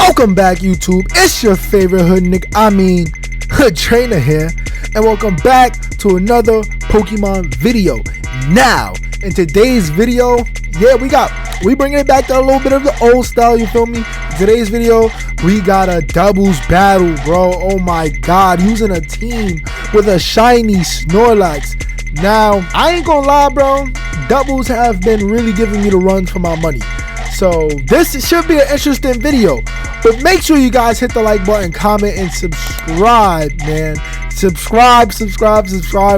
Welcome back, YouTube. It's your favorite hood nigga, hood trainer here, and welcome back to another Pokemon video. Now, in today's video, we bringing it back to a little bit of the old style, you feel me? In today's video, we got a doubles battle, bro. Oh my god, using a team with a shiny Snorlax. Now, I ain't gonna lie, bro, doubles have been really giving me the runs for my money. So this should be an interesting video, but make sure you guys hit the like button, comment, and subscribe, man. Subscribe.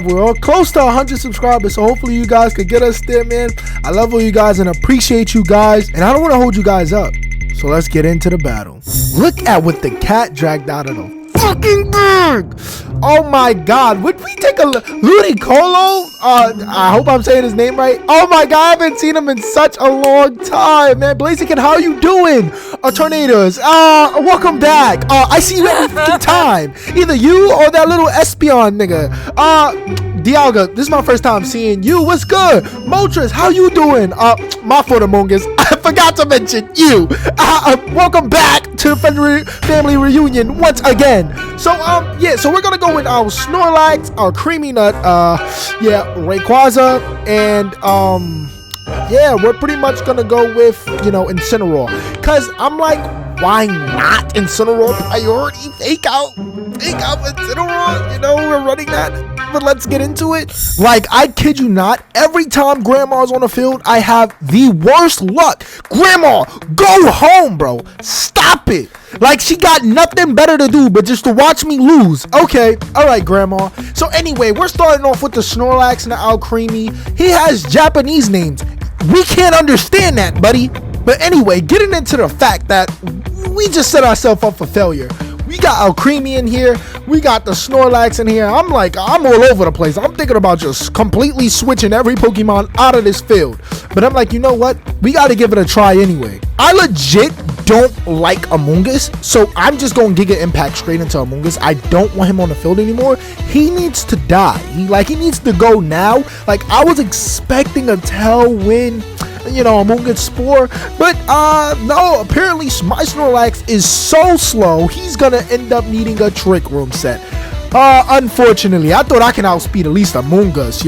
We're all close to 100 subscribers, so hopefully you guys could get us there, man. I love all you guys and appreciate you guys, and I don't want to hold you guys up, so let's get into the battle. Look at what the cat dragged out of the fucking bag. Oh my god, would we take a Ludicolo? I hope I'm saying his name right. Oh my god, I haven't seen him in such a long time, man. 𝗲𝗂𝗧𝗘, how you doing? Tornadus, welcome back. I see you every fucking time. Either you or that little Espeon nigga. 𝗲𝗂𝗧𝗘, this is my first time seeing you. What's good? Moltres, how you doing? My fault, Among Us. I forgot to mention you. Welcome back to family reunion once again. So so we're gonna go with our Snorlax, our Creamy Nut, Rayquaza, and we're pretty much gonna go with, Incineroar, cause I'm like, why not Incineroar priority? Fake out Incineroar, we're running that. But let's get into it. Like, I kid you not, every time Grandma's on the field, I have the worst luck. Grandma, go home, bro. Stop it. Like, she got nothing better to do but just to watch me lose. Okay, all right, Grandma. So anyway, we're starting off with the Snorlax and the Alcremie. He has Japanese names. We can't understand that, buddy. But anyway, getting into the fact that we just set ourselves up for failure. We got Alcremie in here. We got the Snorlax in here. I'm all over the place. I'm thinking about just completely switching every Pokemon out of this field. But I'm like, you know what? We got to give it a try anyway. I legit don't like Among Us, so I'm just going Giga Impact straight into Among Us. I don't want him on the field anymore. He needs to die. He needs to go now. Like, I was expecting a Tailwind, Among Us Spore, but no, apparently my Snorlax is so slow, he's gonna end up needing a Trick Room set. Unfortunately, I thought I can outspeed at least Among Us,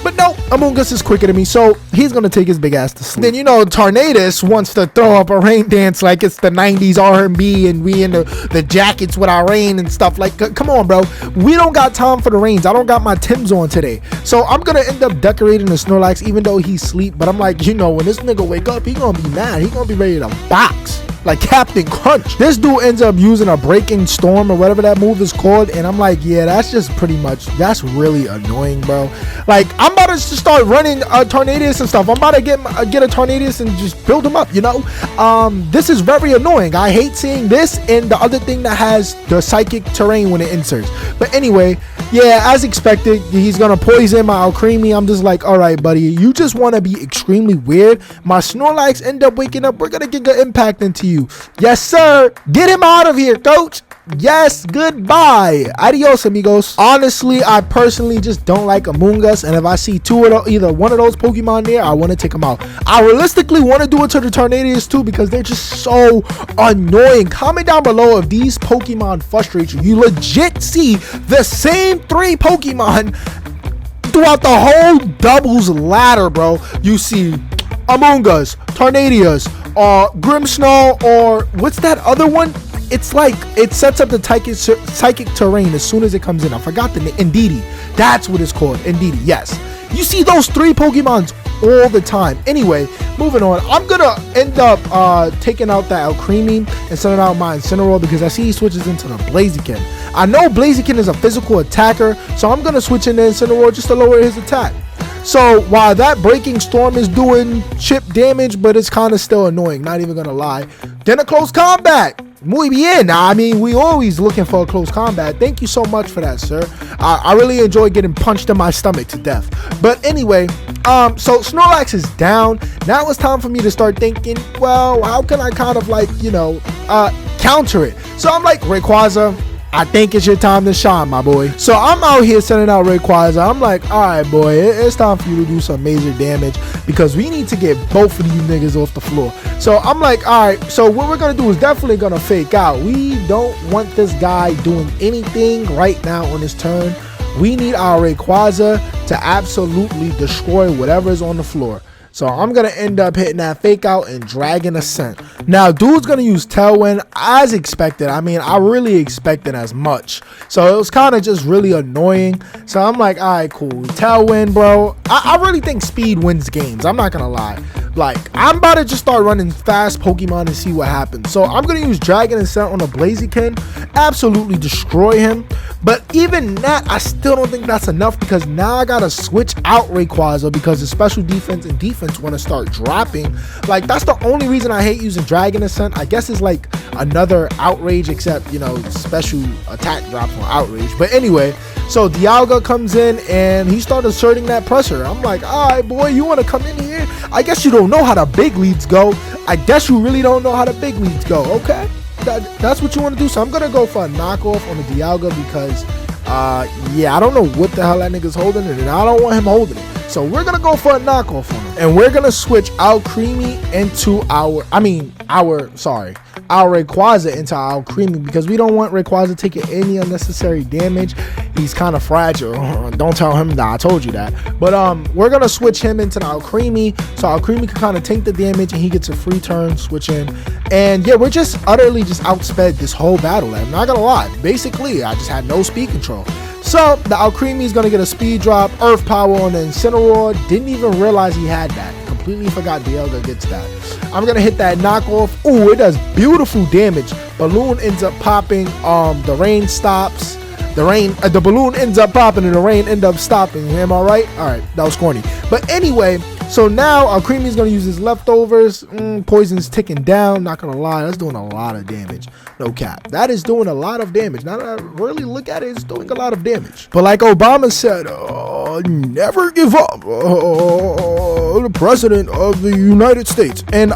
but no, Among Us is quicker than me, so he's gonna take his big ass to sleep. Then, Tornadus wants to throw up a rain dance like it's the 90s R&B and we in the jackets with our rain and stuff. Like, come on, bro, we don't got time for the rains. I don't got my Timbs on today, so I'm gonna end up decorating the Snorlax even though he's asleep. But I'm like, when this nigga wake up, he gonna be mad. He gonna be ready to box like Captain Crunch. This dude ends up using a Breaking Storm or whatever that move is called, and I'm like, yeah, that's just that's really annoying, bro. Like, I'm about to start running Tornadus and stuff. I'm about to get a Tornadus and just build him up, this is very annoying. I hate seeing this and the other thing that has the psychic terrain when it inserts. But anyway, yeah, as expected, he's gonna poison my Alcremie. I'm just like, all right, buddy, you just want to be extremely weird. My Snorlax end up waking up. We're gonna get Giga Impact into you. Yes, sir. Get him out of here, coach. Yes, goodbye. Adios, amigos. Honestly, I personally just don't like Among Us, and if I see either one of those Pokemon there, I want to take them out. I realistically want to do it to the Tornadus too because they're just so annoying. Comment down below if these Pokemon frustrate you. You legit see the same 3 Pokemon throughout the whole doubles ladder, bro. You see Among Us, Tornadus, Grimmsnarl, or what's that other one? It's like it sets up the psychic terrain as soon as it comes in. I forgot the name. Indeedee. That's what it's called. Indeedee. Yes. You see those 3 Pokemons all the time. Anyway, moving on. I'm gonna end up taking out that Alcremie and sending out my Incineroar because I see he switches into the 𝗲𝗂𝗧𝗘. I know 𝗲𝗂𝗧𝗘 is a physical attacker, so I'm gonna switch into Incineroar just to lower his attack. So while that Breaking Storm is doing chip damage, but it's kind of still annoying, not even gonna lie. Then a close combat. Muy bien. I mean, we always looking for a close combat. Thank you so much for that, sir. I really enjoy getting punched in my stomach to death. But anyway, so Snorlax is down. Now it's time for me to start thinking, well, how can I kind of like, counter it? So I'm like, Rayquaza, I think it's your time to shine, my boy. So I'm out here sending out Rayquaza. I'm like, all right, boy, it's time for you to do some major damage because we need to get both of these niggas off the floor. So I'm like, all right, so what we're going to do is definitely going to fake out. We don't want this guy doing anything right now on his turn. We need our Rayquaza to absolutely destroy whatever is on the floor. So I'm going to end up hitting that fake out and 𝗛𝗲𝗧𝗘. Now, dude's going to use Tailwind as expected. I mean, I really expected as much. So it was kind of just really annoying. So I'm like, all right, cool. Tailwind, bro. I really think speed wins games. I'm not going to lie. Like, I'm about to just start running fast Pokemon and see what happens. So I'm going to use 𝗛𝗲𝗧𝗘 on a Blaziken. Absolutely destroy him. But even that, I still don't think that's enough because now I got to switch out Rayquaza because the special defense and defense want to start dropping. Like, that's the only reason I hate using 𝗛𝗲𝗧𝗘. I guess it's like another Outrage, except, you know, special attack drops on Outrage. But anyway, so Dialga comes in and he started asserting that pressure. I'm like, all right, boy, you want to come in here? I guess you don't know how the big leads go. I guess you really don't know how the big leads go, okay? That's what you want to do. So I'm going to go for a knockoff on the Dialga because, yeah, I don't know what the hell that nigga's holding it, and I don't want him holding it. So we're going to go for a knockoff on him. And we're going to switch Alcremie into our Rayquaza into Alcremie because we don't want Rayquaza taking any unnecessary damage. He's kind of fragile. Don't tell him that I told you that. But we're going to switch him into the Alcremie. So Alcremie can kind of tank the damage and he gets a free turn switch in. And yeah, we're just utterly just outsped this whole battle. I'm not going to lie. Basically, I just had no speed control. So the Alcremie is going to get a speed drop, Earth Power on the Incineroar. Didn't even realize he had that. Completely forgot Dialga gets that. I'm going to hit that knockoff. Ooh, it does beautiful damage. Balloon ends up popping. The rain stops. The balloon ends up popping and the rain ends up stopping. Am I right? All right, that was corny. But anyway, so now Alcremie is going to use his leftovers. Poison's ticking down. Not going to lie, that's doing a lot of damage. No cap. That is doing a lot of damage. Now that I really look at it, it's doing a lot of damage. But like Obama said, never give up. The president of the United States. And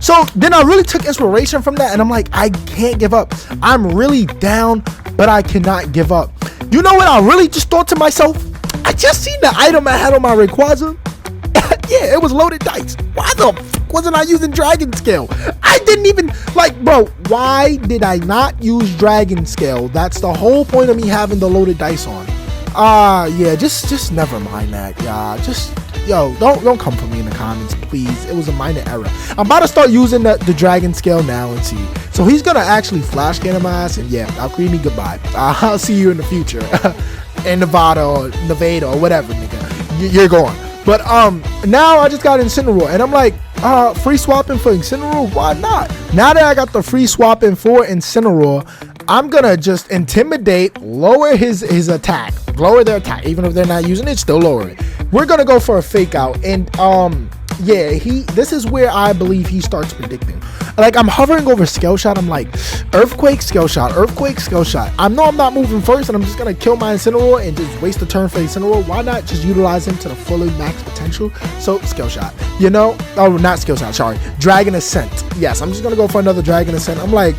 so then I really took inspiration from that and I'm like, I can't give up. I'm really down, but I cannot give up. You know what I really just thought to myself? I just seen the item I had on my Rayquaza. Yeah, it was loaded dice. Why the fuck wasn't I using Dragon Scale? I didn't even, like, bro, why did I not use Dragon Scale? That's the whole point of me having the loaded dice on. Yeah, just never mind that, y'all. Just, yo, don't come for me in the comments, please. It was a minor error. I'm about to start using the Dragon Scale now and see. So he's gonna actually flash cannon my ass, and yeah, Alcremie, goodbye. I'll see you in the future. In Nevada or whatever, nigga. You're gone. But now I just got Incineroar and I'm like, free swapping for Incineroar? Why not? Now that I got the free swapping for Incineroar, I'm gonna just intimidate, lower his attack, lower their attack. Even if they're not using it, still lower it. We're gonna go for a fake out, and yeah, this is where I believe he starts predicting. Like, I'm hovering over Scale Shot. I'm like, Earthquake, Scale Shot, Earthquake, Scale Shot. I know I'm not moving first, and I'm just going to kill my Incineroar and just waste a turn for Incineroar. Why not just utilize him to the fully max potential? So, Scale Shot, you know? Oh, not Scale Shot, sorry. 𝗛𝗲𝗧𝗘. Yes, I'm just going to go for another 𝗛𝗲𝗧𝗘. I'm like,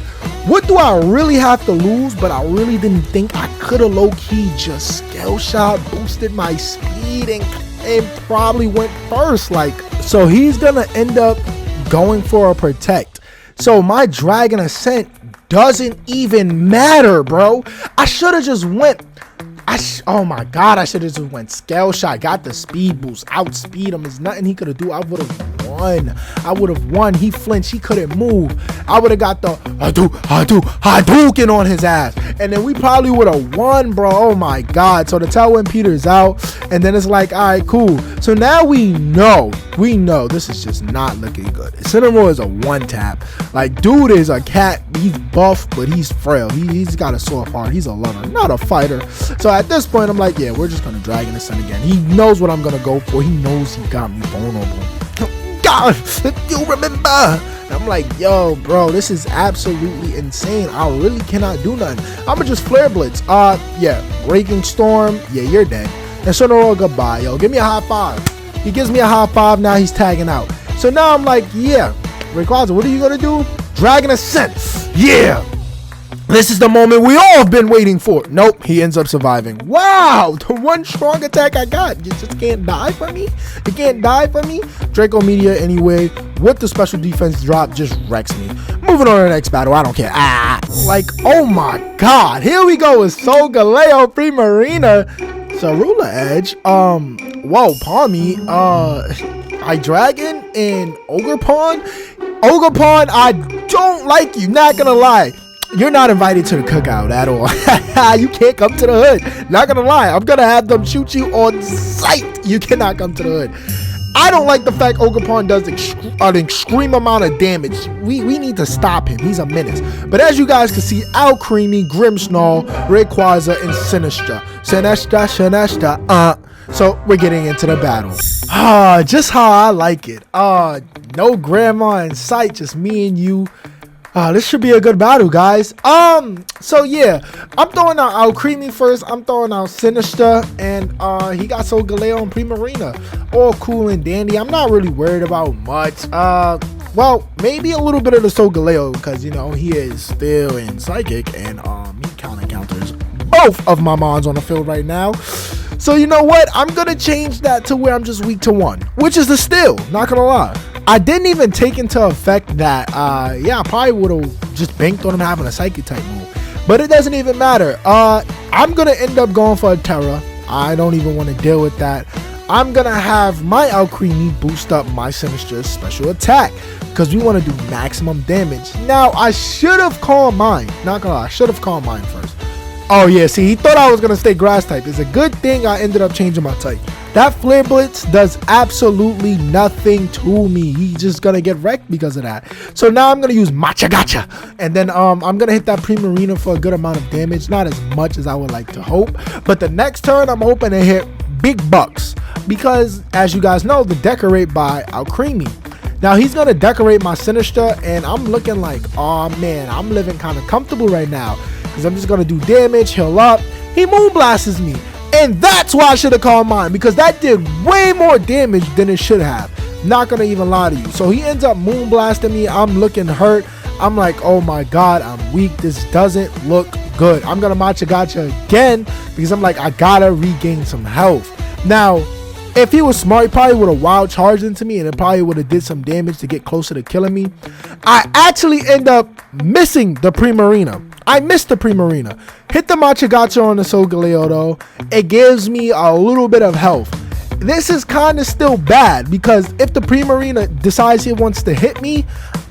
what do I really have to lose? But I really didn't think I could have low-key just Scale Shot, boosted my speed, and probably went first. Like, so he's going to end up going for a Protect. So my 𝗛𝗛𝗧𝗘 doesn't even matter, bro. I should have just went. Oh my God, I should have just went Scale Shot, got the speed boost, outspeed him. There's nothing he could have do. I would have won. I would have won. He flinched. He couldn't move. I would have got the Hadouken on his ass. And then we probably would have won, bro. Oh my God. So the Tailwind Peter's out. And then it's like, all right, cool. So now we know this is just not looking good. Incineroar is a one tap. Like, dude is a cat. He's buff, but he's frail. He's got a soft heart. He's a lover, not a fighter. So at this point, I'm like, yeah, we're just gonna 𝗛𝗲𝗧𝗘 again. He knows what I'm gonna go for. He knows he got me vulnerable. God, you remember? And I'm like, yo, bro, this is absolutely insane. I really cannot do nothing. I'ma just Flare Blitz. Yeah, Breaking Storm. Yeah, you're dead. And Incineroar, goodbye, yo. Give me a high five. He gives me a high five. Now he's tagging out. So now I'm like, yeah, Rayquaza, what are you gonna do? 𝗛𝗛𝗧𝗘. Yeah. This is the moment we all have been waiting for. Nope, he ends up surviving. Wow, the one strong attack I got. You just can't die for me? You can't die for me? Draco Media, anyway, with the special defense drop, just wrecks me. Moving on to the next battle, I don't care. Like, oh my god. Here we go with 𝗖cie𝗿𝗲𝗄𝗃 Primarina, Cerula Edge, whoa, Palmy, 𝗖dragon, and Ogerpon. Ogerpon, I don't like you, not gonna lie. You're not invited to the cookout at all. You can't come to the hood. Not gonna lie, I'm gonna have them shoot you on sight. You cannot come to the hood. I don't like the fact Ogerpon does an extreme amount of damage. We need to stop him. He's a menace. But as you guys can see, 𝗷𝗏𝗎𝗄𝗎, Grimmsnarl, Rayquaza, and Sinistcha. So we're getting into the battle. Just how I like it. No grandma in sight, just me and you. This should be a good battle, guys. So yeah, I'm throwing out 𝗷𝗏𝗎𝗄𝗎 first. I'm throwing out Sinistcha, and he got 𝗖cie𝗿𝗲𝗄𝗃 on Primarina. All cool and dandy. I'm not really worried about much. Well, maybe a little bit of the 𝗖cie𝗿𝗲𝗄, because you know he is still in Psychic, and he counters both of my mons on the field right now. So you know what? I'm gonna change that to where I'm just weak to one, which is the steal. Not gonna lie. I didn't even take into effect that, yeah, I probably would have just banked on him having a Psychic type move. But it doesn't even matter. I'm going to end up going for a Terra. I don't even want to deal with that. I'm going to have my 𝗷𝗏𝗎𝗄𝗃 boost up my Sinistra's special attack, because we want to do maximum damage. Now, I should have called mine. Not going to lie, I should have called mine first. Oh, yeah, see, he thought I was going to stay grass type. It's a good thing I ended up changing my type. That Flare Blitz does absolutely nothing to me. He's just gonna get wrecked because of that. So now I'm gonna use 𝗏𝗏𝗏𝗏, and then I'm gonna hit that Primarina for a good amount of damage. Not as much as I would like to hope, but the next turn I'm hoping to hit big bucks, because as you guys know, the decorate by 𝗷𝗏𝗎𝗄𝗃. Now he's gonna decorate my Sinistcha, and I'm looking like, oh man, I'm living kind of comfortable right now, because I'm just gonna do damage, heal up. He Moonblasts me. And that's why I should have called mine, because that did way more damage than it should have. Not gonna even lie to you. So he ends up Moonblasting me. I'm looking hurt. I'm like, oh my god, I'm weak. This doesn't look good. I'm gonna 𝗏𝗏𝗏𝗃 again, because I'm like, I gotta regain some health. Now, if he was smart, he probably would have wild charged into me, and it probably would have did some damage to get closer to killing me. I actually end up missing the Primarina. I missed the Primarina. Hit the 𝗏𝗏𝗏𝗏 on the 𝗖cie𝗿𝗿𝗄𝗃 though. It gives me a little bit of health. This is kind of still bad, because if the Primarina decides he wants to hit me,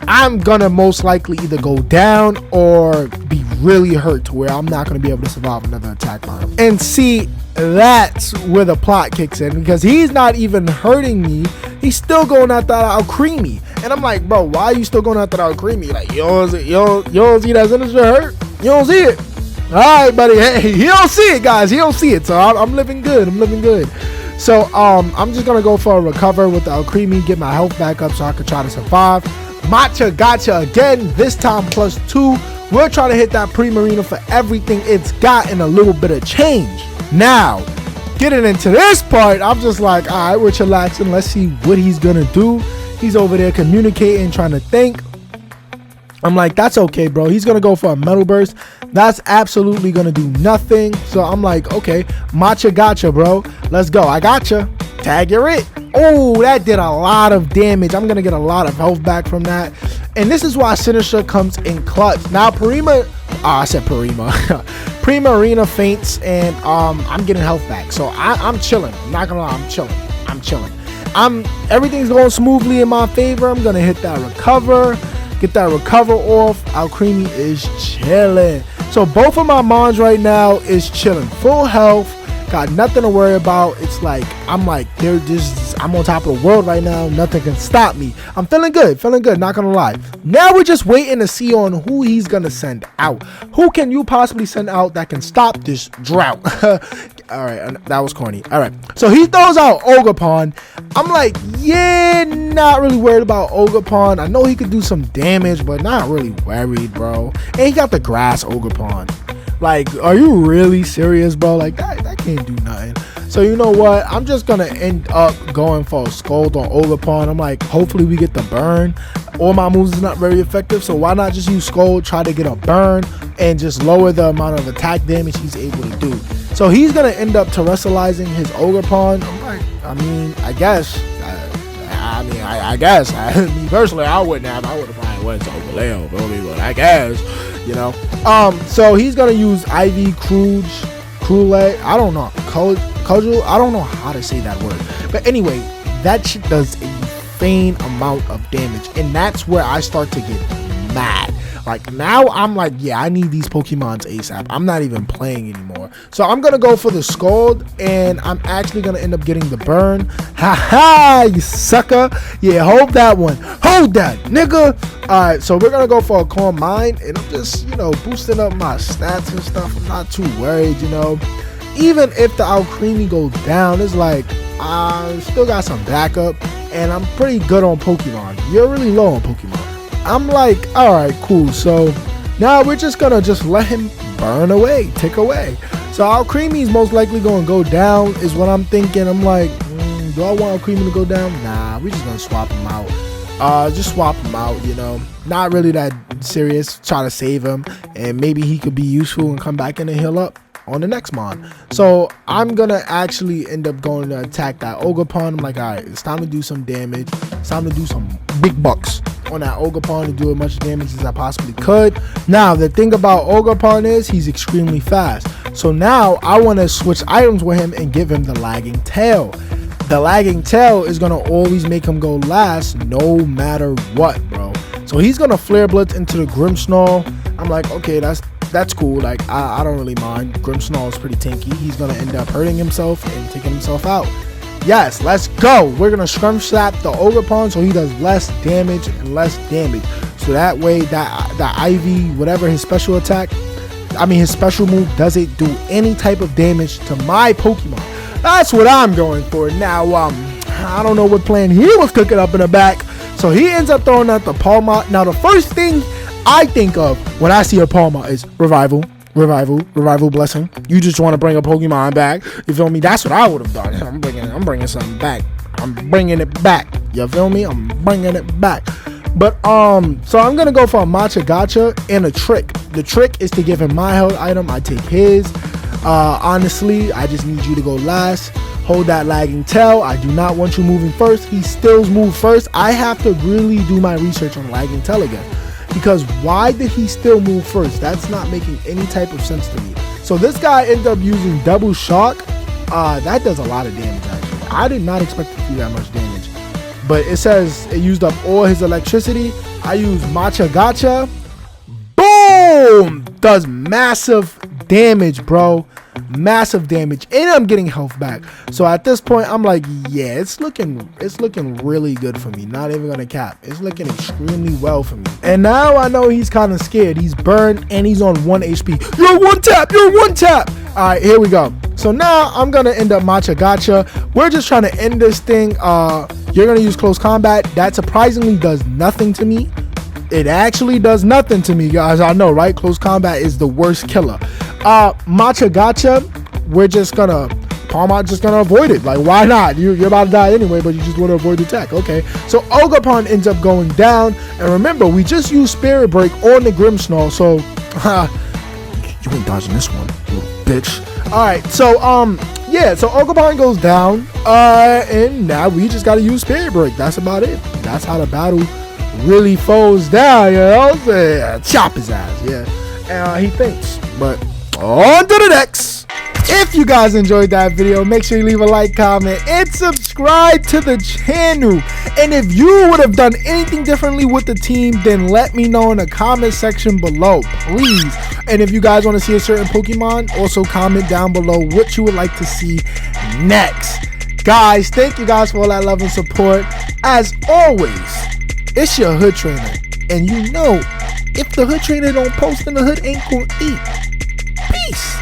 I'm gonna most likely either go down or be really hurt to where I'm not gonna be able to survive another attack on him. And see, that's where the plot kicks in, because he's not even hurting me. He's still going after that 𝗷𝗏𝗎𝗄𝗃. And I'm like, bro, why are you still going after that 𝗷𝗏𝗎𝗄𝗃? Like, you don't see that Sinistcha hurt? You don't see it. All right, buddy. Hey, he don't see it, guys. He don't see it. So I'm living good. I'm living good. So I'm just gonna go for a recover with the 𝗷𝗏𝗎𝗄𝗃, get my health back up so I can try to survive. 𝗏𝗏𝗏𝗏𝗏 again. This time +2. We're trying to hit that Primarina for everything it's got and a little bit of change. Now, getting into this part, I'm just like, all right, we're chillaxing. Let's see what he's gonna do. He's over there communicating, trying to think. I'm like, that's okay, bro. He's gonna go for a Metal Burst. That's absolutely gonna do nothing. So I'm like, okay, 𝗏𝗏𝗏𝗏𝗏, bro. Let's go. I gotcha. Tag your it. Oh, that did a lot of damage. I'm gonna get a lot of health back from that. And this is why Sinistcha comes in clutch. Now Primarina faints, and I'm getting health back. So I'm chilling. I'm not gonna lie, I'm chilling. Everything's going smoothly in my favor. I'm gonna hit that recover. Get that recover off. 𝗷𝗏𝗎𝗄𝗃 is chilling. So both of my mons right now is chilling. Full health. Got nothing to worry about. It's like, I'm on top of the world right now. Nothing can stop me. I'm feeling good, not gonna lie. Now we're just waiting to see on who he's gonna send out. Who can you possibly send out that can stop this drought? All right, that was corny. All right, so he throws out Ogerpon. I'm like, yeah, not really worried about Ogerpon. I know he could do some damage, but not really worried, bro. And he got the grass Ogerpon. Like, are you really serious, bro? Like, that can't do nothing. So you know what? I'm just gonna end up going for a Scold on Ogerpon. I'm like, hopefully we get the burn. all my moves is not very effective, so why not just use Scold, try to get a burn, and just lower the amount of attack damage he's able to do. So he's gonna end up terrestrializing his Ogerpon. I'm like, I mean, I guess. I guess. Me personally, I wouldn't have. I would have probably went to Overleo, feel me? But I guess, you know. So he's gonna use 𝗖cie𝗿𝗃𝗀𝗃𝗀𝗃𝗃. I don't know. 𝗂𝗃𝗀𝗃. I don't know how to say that word. But anyway, that shit does a insane amount of damage, and that's where I start to get mad. Like now I'm like, yeah, I need these Pokemons ASAP. I'm not even playing anymore. So I'm gonna go for the Scold, and I'm actually gonna end up getting the burn. Haha, you sucker. Yeah, hold that one. Hold that, nigga. Alright, so we're gonna go for a Calm Mind, and I'm just, you know, boosting up my stats and stuff. I'm not too worried, you know. Even if the Alcremie goes down, it's like I still got some backup, and I'm pretty good on Pokemon. You're really low on Pokemon. I'm like, all right, cool. So now we're just gonna let him burn away, tick away. So Alcremie is most likely gonna go down, is what I'm thinking. I'm like, do I want Alcremie to go down? Nah, we're just gonna swap him out. Just swap him out, you know. Not really that serious. Try to save him, and maybe he could be useful and come back in and heal up on the next mon. So I'm gonna actually end up going to attack that Ogerpon. I'm like, all right, it's time to do some damage. It's time to do some big bucks on that Ogerpon and do as much damage as I possibly could. Now the thing about Ogerpon is he's extremely fast. So now I want to switch items with him and give him the Lagging Tail. The Lagging Tail is gonna always make him go last no matter what, bro. So he's gonna Flare Blitz into the Grimmsnarl. I'm like, okay, that's cool. Like I don't really mind. Grimmsnarl is pretty tanky. He's gonna end up hurting himself and taking himself out. Yes, let's go. We're gonna Scrum Slap the Ogerpon so he does less damage and less damage. So that way that Ivy, whatever his special attack, his special move doesn't do any type of damage to my Pokemon. That's what I'm going for. Now, I don't know what plan he was cooking up in the back. So he ends up throwing out the Palma. Now the first thing I think of when I see a Palma is Revival Blessing. You just want to bring a Pokemon back. You feel me? That's what I would have done. I'm bringing something back. I'm bringing it back. You feel me? I'm bringing it back. But so I'm gonna go for a 𝗏𝗏𝗏𝗏 and a Trick. The trick is to give him my health item. I take his. Honestly, I just need you to go last. Hold that Lagging Tail. I do not want you moving first. He still moves first. I have to really do my research on Lagging Tail again. Because why did he still move first? That's not making any type of sense to me. So this guy ended up using Double Shock. That does a lot of damage, actually. I did not expect it to do that much damage. But it says it used up all his electricity. I use 𝗏𝗏𝗏𝗏𝗏. Boom! Does massive damage, bro. Massive damage, and I'm getting health back. So at this point I'm like, yeah, it's looking really good for me. Not even gonna cap, it's looking extremely well for me. And now I know he's kind of scared. He's burned and he's on 1 HP. You're one tap. All right, here we go. So now I'm gonna end up 𝗏𝗏𝗏𝗏𝗏. We're just trying to end this thing. You're gonna use Close Combat. That surprisingly does nothing to me. It actually does nothing to me, guys. I know, right? Close Combat is the worst killer. 𝗏𝗏𝗏𝗏𝗏, we're just gonna avoid it. Like, why not? You're about to die anyway, but you just want to avoid the attack. Okay, so Ogerpon ends up going down, and remember, we just used Spirit Break on the Grimmsnarl, so you ain't dodging this one, little bitch. All right, so yeah, so Ogerpon goes down, and now we just gotta use Spirit Break. That's about it. That's how the battle really falls down, you know. Chop his ass, yeah. And he thinks, but on to the next. If you guys enjoyed that video, make sure you leave a like, comment, and subscribe to the channel. And if you would have done anything differently with the team, then let me know in the comment section below, please. And if you guys want to see a certain Pokemon, also comment down below what you would like to see next. Guys, thank you guys for all that love and support. As always, it's your hood trainer. And you know, if the hood trainer don't post, then the hood ain't gonna eat. Peace.